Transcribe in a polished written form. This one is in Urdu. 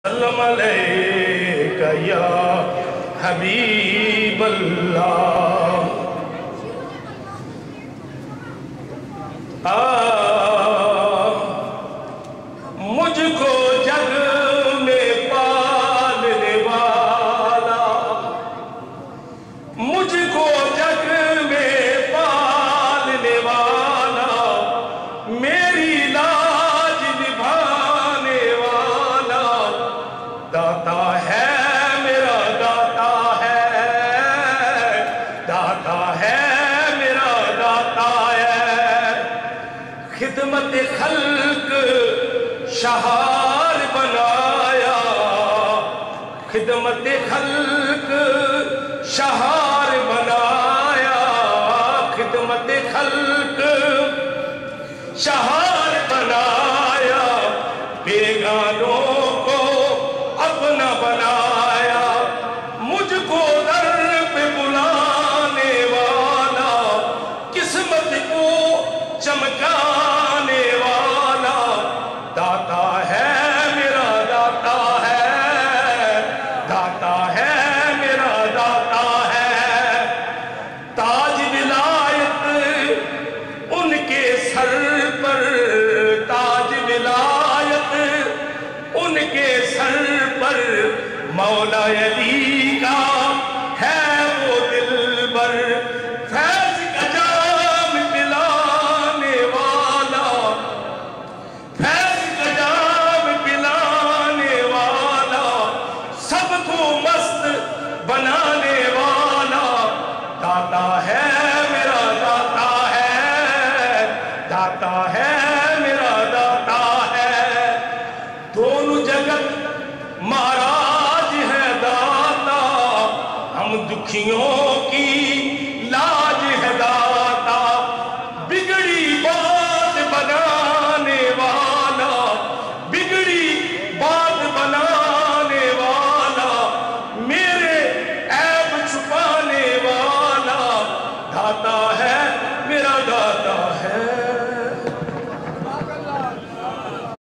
سلام علیکہ یا حبیب اللہ مجھ کو جگ میں پالنے والا مجھ کو جگ میں پالنے والا میری لاج نبھانے والا داتا ہے میرا داتا ہے داتا ہے میرا داتا ہے خدمت خلق شہار بنایا خدمت خلق شہار بنایا خدمت خلق شہار بنایا بیگانوں کو اپنا بنایا مجھ کو در پہ بلانے والا قسمت کو چمکانے والا داتا ہے میرا داتا ہے داتا ہے میرا داتا ہے تاج ولایت ان کے سر پر تاج ولایت ان کے سر پر مولا علی کا ہے وہ دلبر فیض کا جام پلانے والا فیض کا جام پلانے والا سب کو مست بنانے والا داتا ہے میرا داتا ہے داتا ہے میرا داتا ہے دونوں جگت مہاراج ہے داتا ہم دکھیوں کی